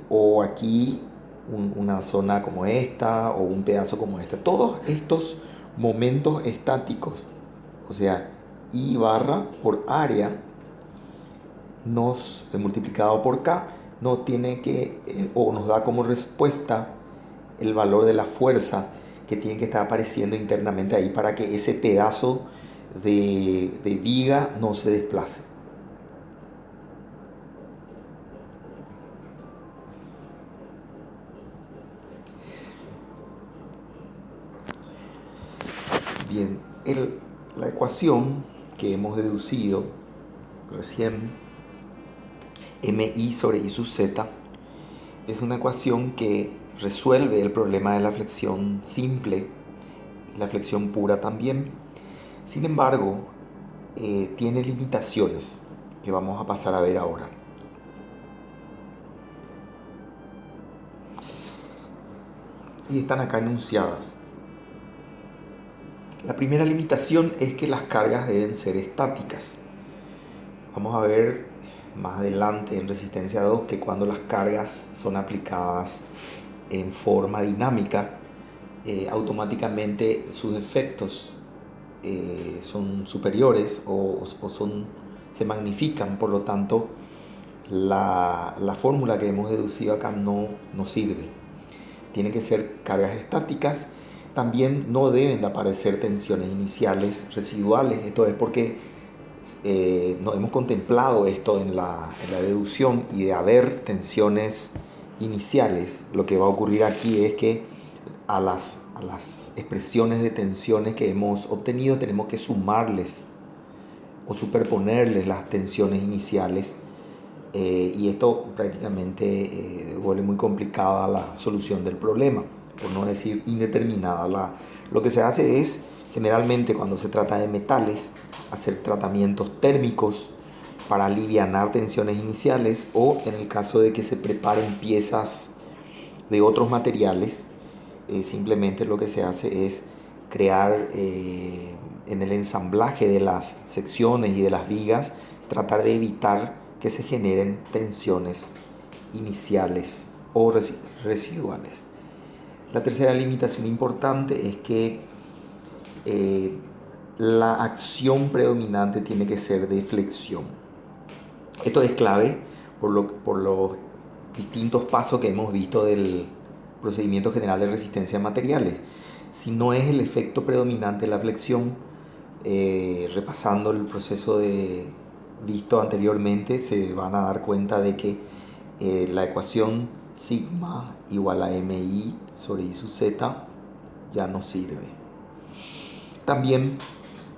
[SPEAKER 1] O aquí una zona como esta o un pedazo como este. Todos estos momentos estáticos, o sea, I barra por área multiplicado por K, no tiene que, o nos da como respuesta el valor de la fuerza que tiene que estar apareciendo internamente ahí para que ese pedazo de viga no se desplace. Bien, la ecuación que hemos deducido recién, MI sobre I sub Z, es una ecuación que resuelve el problema de la flexión simple y la flexión pura también. Sin embargo, tiene limitaciones que vamos a pasar a ver ahora. Y están acá enunciadas. La primera limitación es que las cargas deben ser estáticas. Vamos a ver más adelante en resistencia 2 que cuando las cargas son aplicadas en forma dinámica, automáticamente sus efectos son superiores o se magnifican. Por lo tanto, la fórmula que hemos deducido acá no sirve. Tienen que ser cargas estáticas. También no deben de aparecer tensiones iniciales residuales. Esto es porque no hemos contemplado esto en la deducción, y de haber tensiones iniciales, lo que va a ocurrir aquí es que a las expresiones de tensiones que hemos obtenido tenemos que sumarles o superponerles las tensiones iniciales, y esto prácticamente vuelve muy complicada la solución del problema, por no decir indeterminada. Lo que se hace es, generalmente cuando se trata de metales, hacer tratamientos térmicos para alivianar tensiones iniciales, o en el caso de que se preparen piezas de otros materiales, simplemente lo que se hace es crear en el ensamblaje de las secciones y de las vigas, tratar de evitar que se generen tensiones iniciales o residuales. La tercera limitación importante es que la acción predominante tiene que ser de flexión. Esto es clave por los distintos pasos que hemos visto del procedimiento general de resistencia a materiales. Si no es el efecto predominante la flexión, repasando el proceso visto anteriormente, se van a dar cuenta de que la ecuación sigma igual a mi sobre I sub z ya no sirve. También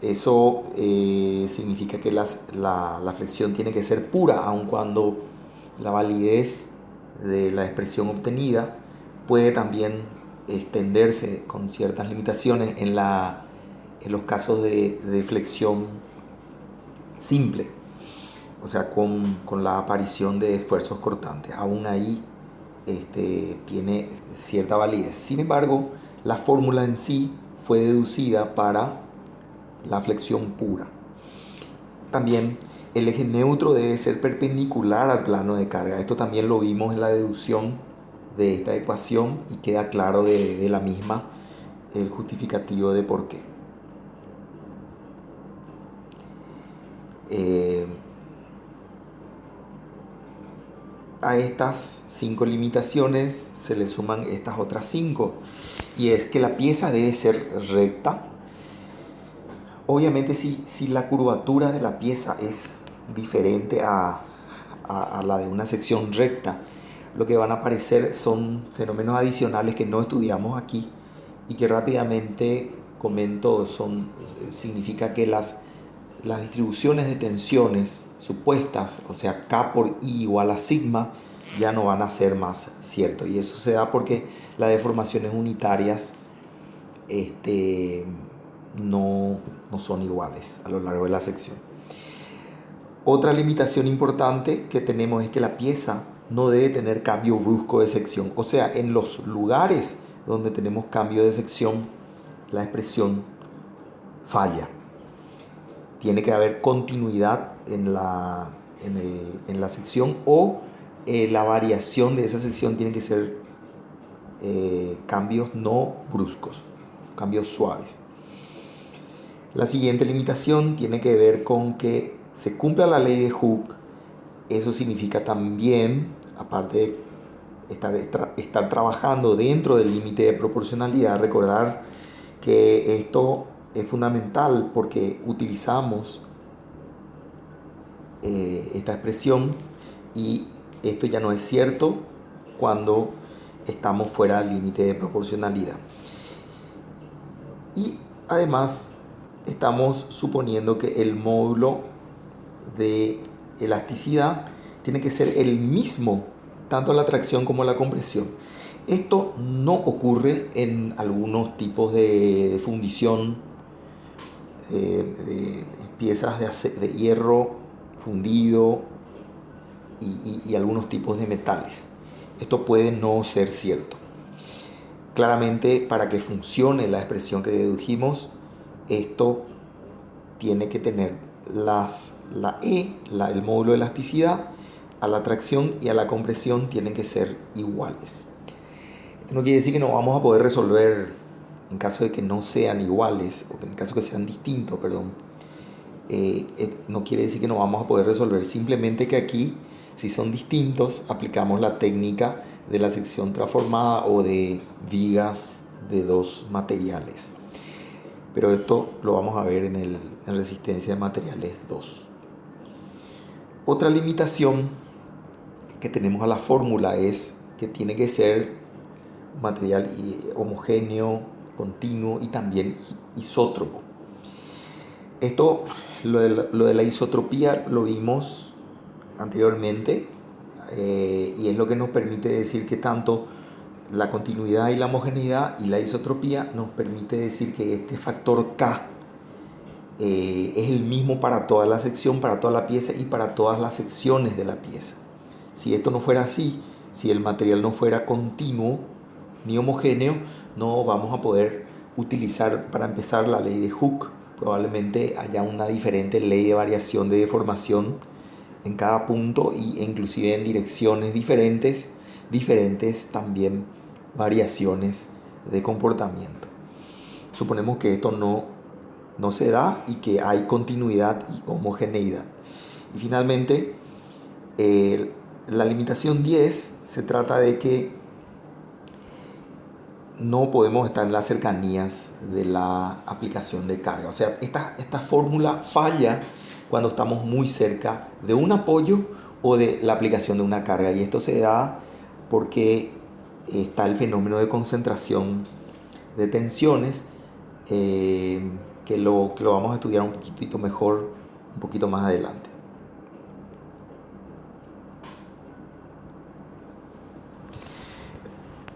[SPEAKER 1] eso significa que la flexión tiene que ser pura, aun cuando la validez de la expresión obtenida puede también extenderse con ciertas limitaciones en los casos de flexión simple, o sea, con la aparición de esfuerzos cortantes. Aún ahí tiene cierta validez. Sin embargo, la fórmula en sí fue deducida para la flexión pura. También el eje neutro debe ser perpendicular al plano de carga. Esto también lo vimos en la deducción de esta ecuación y queda claro de la misma el justificativo de por qué. A estas 5 limitaciones se le suman estas otras 5, y es que la pieza debe ser recta. Obviamente si la curvatura de la pieza es diferente a la de una sección recta, lo que van a aparecer son fenómenos adicionales que no estudiamos aquí y que rápidamente comento. Significa que las distribuciones de tensiones supuestas, o sea, K por I igual a sigma, ya no van a ser más cierto. Y eso se da porque las deformaciones unitarias no son iguales a lo largo de la sección. Otra limitación importante que tenemos es que la pieza no debe tener cambio brusco de sección. O sea, en los lugares donde tenemos cambio de sección, la expresión falla. Tiene que haber continuidad en la sección, o la variación de esa sección tiene que ser cambios no bruscos, cambios suaves. La siguiente limitación tiene que ver con que se cumpla la ley de Hooke. Eso significa también, aparte de estar trabajando dentro del límite de proporcionalidad, recordar que esto es fundamental porque utilizamos esta expresión, y esto ya no es cierto cuando estamos fuera del límite de proporcionalidad. Y además estamos suponiendo que el módulo de elasticidad tiene que ser el mismo tanto la tracción como la compresión. Esto no ocurre en algunos tipos de fundición, de piezas de hierro fundido y algunos tipos de metales. Esto puede no ser cierto. Claramente, para que funcione la expresión que dedujimos, esto tiene que tener el módulo de elasticidad, a la tracción y a la compresión tienen que ser iguales. Esto no quiere decir que no vamos a poder resolver en caso de que no sean iguales, o en caso de que sean distintos, perdón. No quiere decir que no vamos a poder resolver, simplemente que aquí, si son distintos, aplicamos la técnica de la sección transformada o de vigas de dos materiales. Pero esto lo vamos a ver en resistencia de materiales 2. Otra limitación que tenemos a la fórmula es que tiene que ser material homogéneo, continuo y también isótropo. Esto, lo de la isotropía lo vimos anteriormente, y es lo que nos permite decir que tanto la continuidad y la homogeneidad y la isotropía nos permite decir que este factor K es el mismo para toda la sección, para toda la pieza y para todas las secciones de la pieza. Si esto no fuera así, si el material no fuera continuo ni homogéneo, no vamos a poder utilizar para empezar la ley de Hooke. Probablemente haya una diferente ley de variación de deformación en cada punto, e inclusive en direcciones diferentes también variaciones de comportamiento. Suponemos que esto no se da y que hay continuidad y homogeneidad. Y finalmente, la limitación 10 se trata de que no podemos estar en las cercanías de la aplicación de carga. O sea, esta fórmula falla cuando estamos muy cerca de un apoyo o de la aplicación de una carga. Y esto se da porque está el fenómeno de concentración de tensiones, que lo vamos a estudiar un poquitito mejor, un poquito más adelante.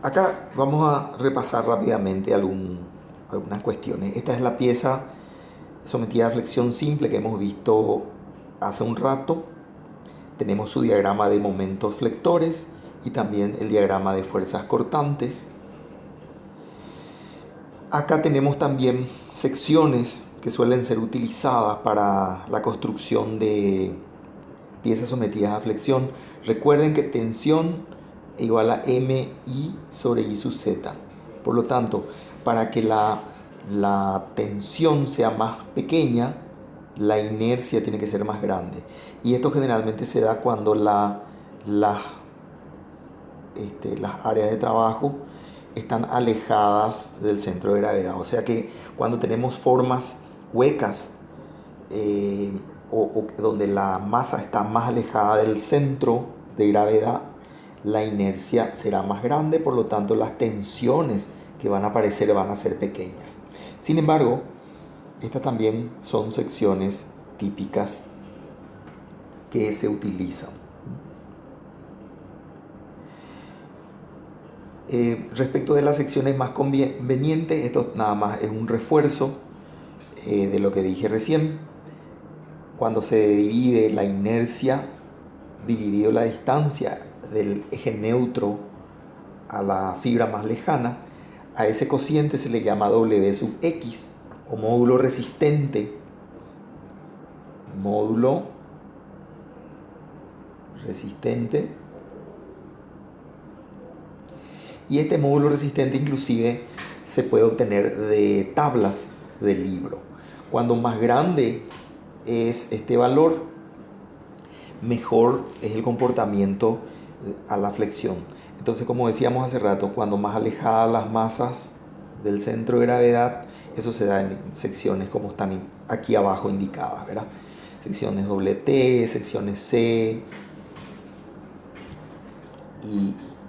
[SPEAKER 1] Acá vamos a repasar rápidamente algunas cuestiones. Esta es la pieza sometida a flexión simple que hemos visto hace un rato. Tenemos su diagrama de momentos flectores y también el diagrama de fuerzas cortantes. Acá tenemos también secciones que suelen ser utilizadas para la construcción de piezas sometidas a flexión. Recuerden que tensión igual a MI sobre I sub Z. Por lo tanto, para que la tensión sea más pequeña, la inercia tiene que ser más grande. Y esto generalmente se da cuando las áreas de trabajo están alejadas del centro de gravedad. O sea que cuando tenemos formas huecas o donde la masa está más alejada del centro de gravedad, la inercia será más grande, por lo tanto las tensiones que van a aparecer van a ser pequeñas. Sin embargo, estas también son secciones típicas que se utilizan. Respecto de las secciones más convenientes, esto nada más es un refuerzo de lo que dije recién. Cuando se divide la inercia dividido la distancia del eje neutro a la fibra más lejana, a ese cociente se le llama W sub X o módulo resistente. Módulo resistente. Y este módulo resistente inclusive se puede obtener de tablas del libro. Cuando más grande es este valor, mejor es el comportamiento a la flexión. Entonces, como decíamos hace rato, cuando más alejadas las masas del centro de gravedad, eso se da en secciones como están aquí abajo indicadas, ¿verdad? Secciones T, secciones C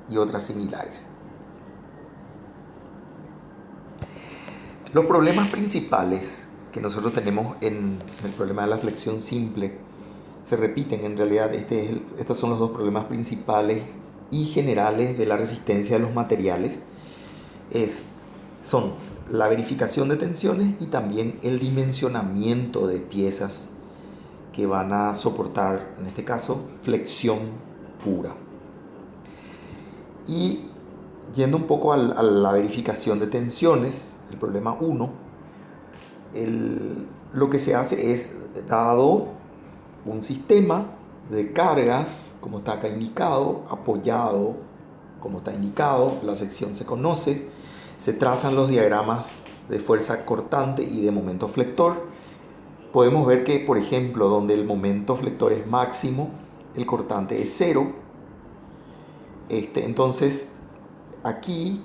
[SPEAKER 1] y otras similares. Los problemas principales que nosotros tenemos en el problema de la flexión simple se repiten. En realidad estos son los dos problemas principales y generales de la resistencia de los materiales. Son la verificación de tensiones y también el dimensionamiento de piezas que van a soportar, en este caso, flexión pura. Y yendo un poco a la verificación de tensiones, el problema 1, lo que se hace es, dado un sistema de cargas, como está acá indicado, apoyado, como está indicado, la sección se conoce, se trazan los diagramas de fuerza cortante y de momento flector. Podemos ver que, por ejemplo, donde el momento flector es máximo, el cortante es 0. Entonces, aquí,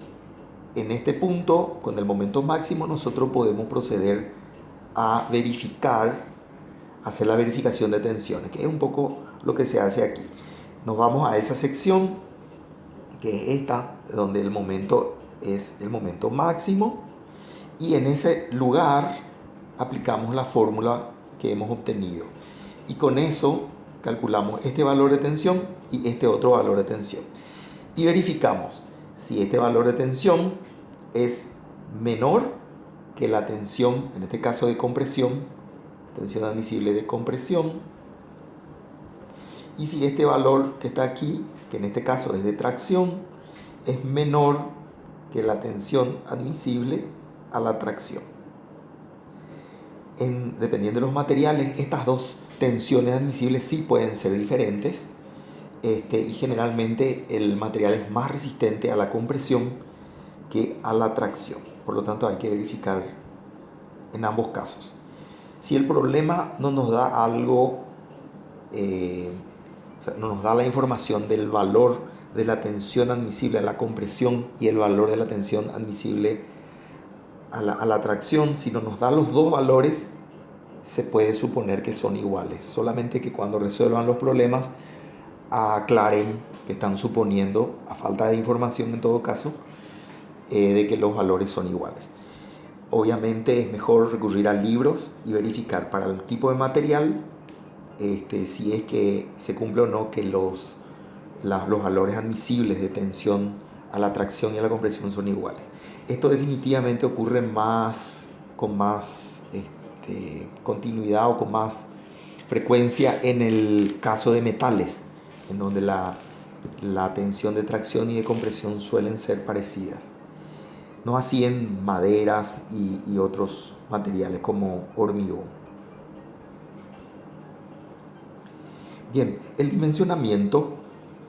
[SPEAKER 1] en este punto, con el momento máximo, nosotros podemos proceder a verificar, hacer la verificación de tensiones, que es un poco lo que se hace aquí. Nos vamos a esa sección, que es esta, donde el momento es el momento máximo, y en ese lugar aplicamos la fórmula que hemos obtenido. Y con eso calculamos este valor de tensión y este otro valor de tensión. Y verificamos si este valor de tensión es menor que la tensión, en este caso de compresión, tensión admisible de compresión, y si este valor que está aquí, que en este caso es de tracción, es menor que la tensión admisible a la tracción. Dependiendo de los materiales, estas dos tensiones admisibles sí pueden ser diferentes, y generalmente el material es más resistente a la compresión que a la tracción. Por lo tanto, hay que verificar en ambos casos. Si el problema no nos da algo, no nos da la información del valor de la tensión admisible a la compresión y el valor de la tensión admisible a la tracción, si no nos da los dos valores, se puede suponer que son iguales. Solamente que cuando resuelvan los problemas, aclaren que están suponiendo, a falta de información en todo caso, de que los valores son iguales. Obviamente es mejor recurrir a libros y verificar para el tipo de material si es que se cumple o no que los valores admisibles de tensión a la tracción y a la compresión son iguales. Esto definitivamente ocurre con más continuidad o con más frecuencia en el caso de metales, en donde la tensión de tracción y de compresión suelen ser parecidas. no así en maderas y otros materiales como hormigón. Bien, el dimensionamiento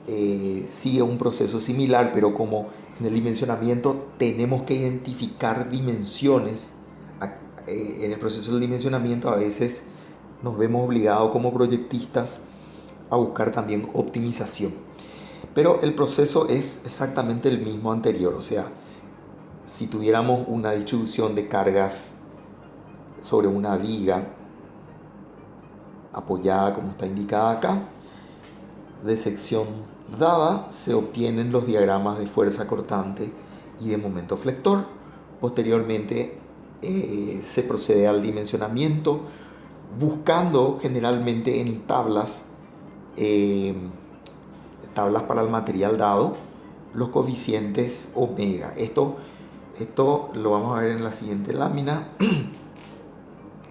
[SPEAKER 1] sigue un proceso similar, pero como en el dimensionamiento tenemos que identificar dimensiones, en el proceso del dimensionamiento a veces nos vemos obligados como proyectistas a buscar también optimización. Pero el proceso es exactamente el mismo anterior, o sea, si tuviéramos una distribución de cargas sobre una viga apoyada como está indicada acá, de sección dada, se obtienen los diagramas de fuerza cortante y de momento flector. Posteriormente se procede al dimensionamiento, buscando generalmente en tablas, tablas para el material dado, los coeficientes omega. Esto lo vamos a ver en la siguiente lámina.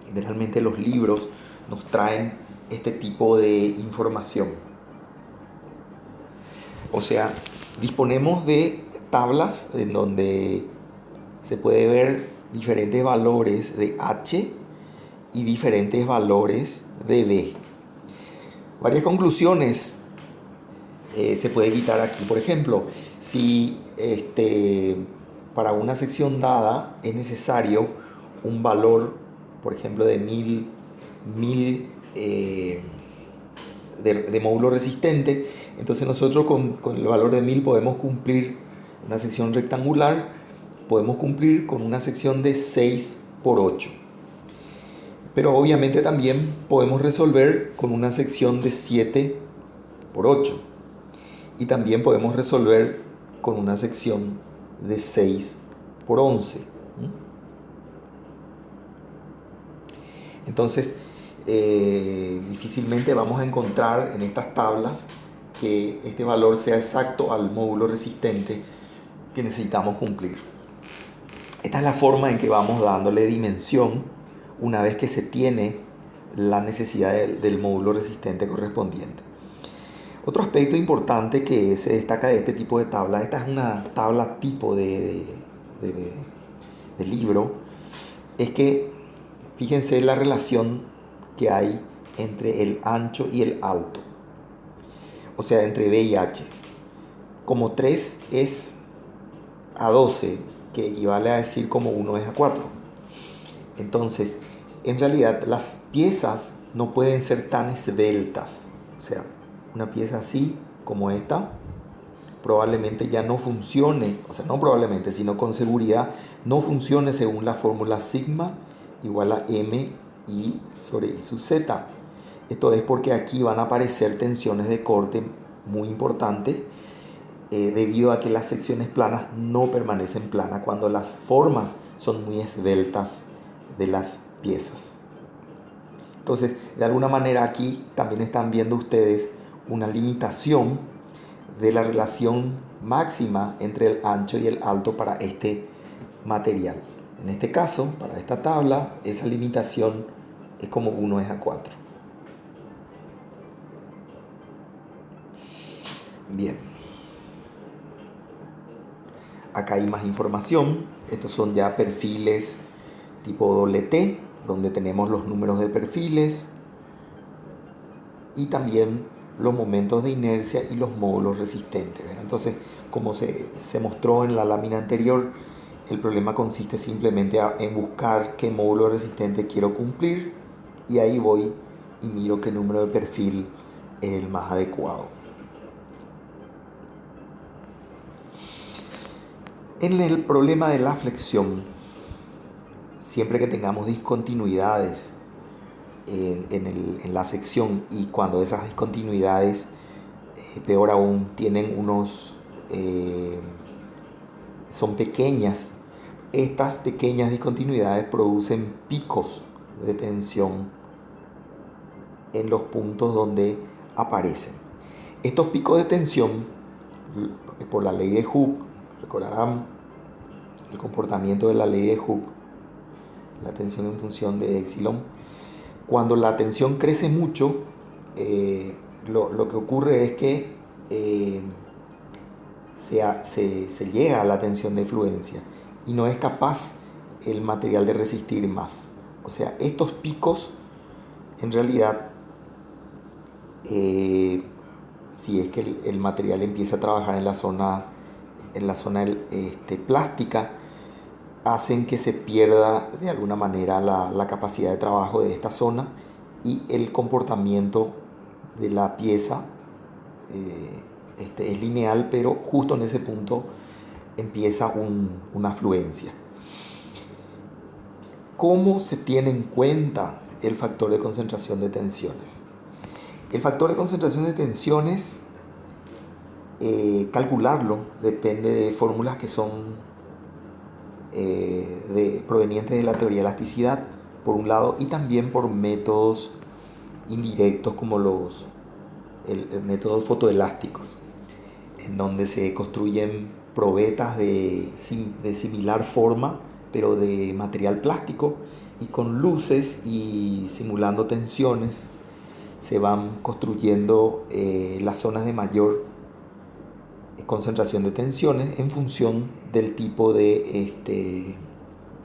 [SPEAKER 1] Generalmente los libros nos traen este tipo de información. O sea, disponemos de tablas en donde se puede ver diferentes valores de H y diferentes valores de B. Varias conclusiones se puede evitar aquí. Por ejemplo, si para una sección dada es necesario un valor, por ejemplo, de 1000 de módulo resistente, entonces nosotros con el valor de 1000 podemos cumplir una sección rectangular, podemos cumplir con una sección de 6 por 8. Pero obviamente también podemos resolver con una sección de 7 por 8. Y también podemos resolver con una sección de 6 por 11. Entonces, difícilmente vamos a encontrar en estas tablas que este valor sea exacto al módulo resistente que necesitamos cumplir. Esta es la forma en que vamos dándole dimensión una vez que se tiene la necesidad del módulo resistente correspondiente. Otro aspecto importante que se destaca de este tipo de tabla, esta es una tabla tipo de libro, es que fíjense la relación que hay entre el ancho y el alto, o sea, entre B y H. Como 3 es a 12, que equivale a decir como 1 es a 4. Entonces, en realidad las piezas no pueden ser tan esbeltas. O sea, una pieza así como esta probablemente ya no funcione, o sea, no probablemente, sino con seguridad no funcione según la fórmula sigma igual a m i sobre i sub z. Esto es porque aquí van a aparecer tensiones de corte muy importantes debido a que las secciones planas no permanecen planas cuando las formas son muy esbeltas de las piezas. Entonces, de alguna manera aquí también están viendo ustedes una limitación de la relación máxima entre el ancho y el alto para este material. En este caso, para esta tabla, esa limitación es como 1 es a 4. Bien. Acá hay más información. Estos son ya perfiles tipo T, donde tenemos los números de perfiles y también los momentos de inercia y los módulos resistentes. Entonces, como se mostró en la lámina anterior, el problema consiste simplemente en buscar qué módulo resistente quiero cumplir y ahí voy y miro qué número de perfil es el más adecuado. En el problema de la flexión, siempre que tengamos discontinuidades en la sección y cuando esas discontinuidades, peor aún, tienen son pequeñas, estas pequeñas discontinuidades producen picos de tensión en los puntos donde aparecen. Estos picos de tensión, por la ley de Hooke, recordarán el comportamiento de la ley de Hooke, la tensión en función de epsilon. Cuando la tensión crece mucho, lo que ocurre es que se llega a la tensión de fluencia y no es capaz el material de resistir más. O sea, estos picos en realidad, si es que el material empieza a trabajar en la zona plástica, hacen que se pierda de alguna manera la capacidad de trabajo de esta zona y el comportamiento de la pieza es lineal, pero justo en ese punto empieza una fluencia. ¿Cómo se tiene en cuenta el factor de concentración de tensiones? El factor de concentración de tensiones, calcularlo depende de fórmulas que son provenientes de la teoría de elasticidad, por un lado, y también por métodos indirectos como el método fotoelásticos, en donde se construyen probetas de similar forma, pero de material plástico, y con luces y simulando tensiones se van construyendo las zonas de mayor concentración de tensiones en función del tipo de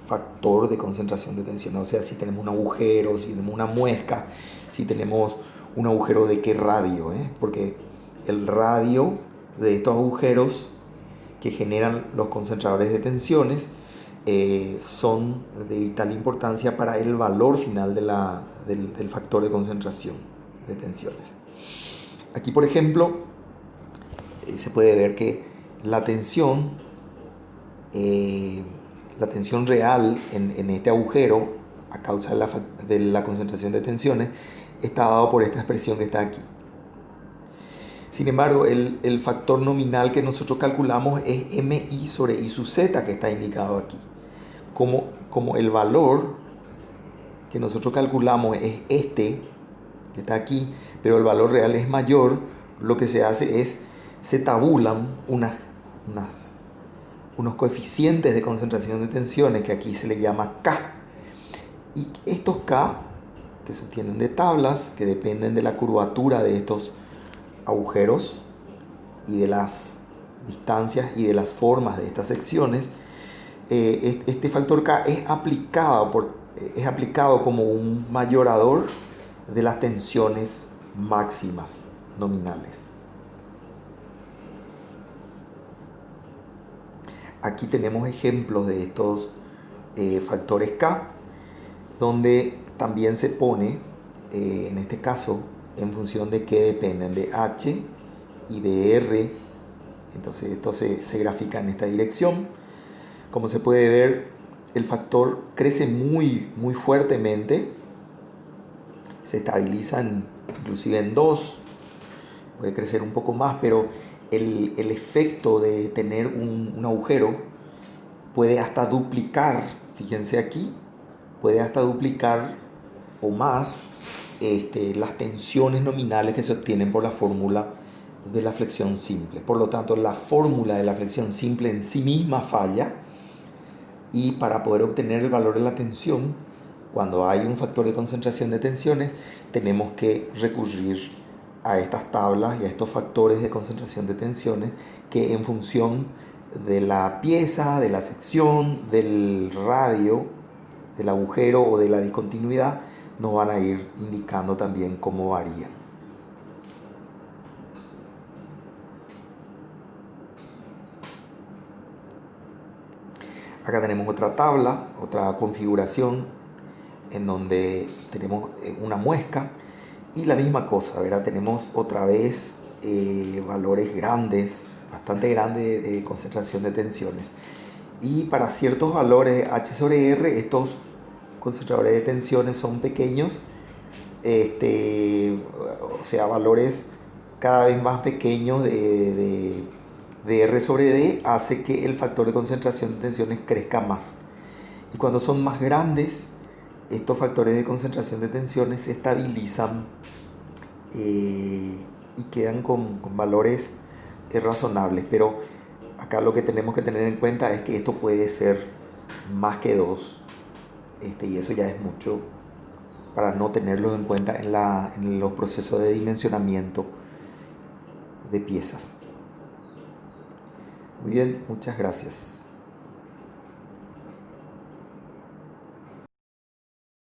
[SPEAKER 1] factor de concentración de tensión. O sea, si tenemos un agujero, si tenemos una muesca, si tenemos un agujero de qué radio, porque el radio de estos agujeros que generan los concentradores de tensiones son de vital importancia para el valor final del factor de concentración de tensiones. Aquí, por ejemplo, se puede ver que la tensión real en este agujero, a causa de la concentración de tensiones, está dado por esta expresión que está aquí. Sin embargo, el factor nominal que nosotros calculamos es MI sobre I sub Z, que está indicado aquí. Como el valor que nosotros calculamos es este, que está aquí, pero el valor real es mayor, lo que se hace es se tabulan unos coeficientes de concentración de tensiones que aquí se le llama K. Y estos K, que se obtienen de tablas, que dependen de la curvatura de estos agujeros y de las distancias y de las formas de estas secciones, este factor K es aplicado como un mayorador de las tensiones máximas nominales. Aquí tenemos ejemplos de estos factores K, donde también se pone, en este caso, en función de qué dependen, de H y de R. Entonces esto se grafica en esta dirección. Como se puede ver, el factor crece muy fuertemente, se estabiliza inclusive en 2, puede crecer un poco más, pero el efecto de tener un agujero puede hasta duplicar, fíjense aquí, puede hasta duplicar o más las tensiones nominales que se obtienen por la fórmula de la flexión simple. Por lo tanto, la fórmula de la flexión simple en sí misma falla, y para poder obtener el valor de la tensión, cuando hay un factor de concentración de tensiones, tenemos que recurrir a estas tablas y a estos factores de concentración de tensiones que, en función de la pieza, de la sección, del radio, del agujero o de la discontinuidad, nos van a ir indicando también cómo varían. Acá tenemos otra tabla, otra configuración en donde tenemos una muesca y la misma cosa, ¿verdad? Tenemos otra vez valores grandes, bastante grandes de concentración de tensiones. Y para ciertos valores H sobre R, estos concentradores de tensiones son pequeños, o sea, valores cada vez más pequeños de R sobre D hace que el factor de concentración de tensiones crezca más. Y cuando son más grandes, estos factores de concentración de tensiones se estabilizan y quedan con valores razonables. Pero acá lo que tenemos que tener en cuenta es que esto puede ser más que 2, y eso ya es mucho para no tenerlo en cuenta en los procesos de dimensionamiento de piezas. Muy bien, muchas gracias.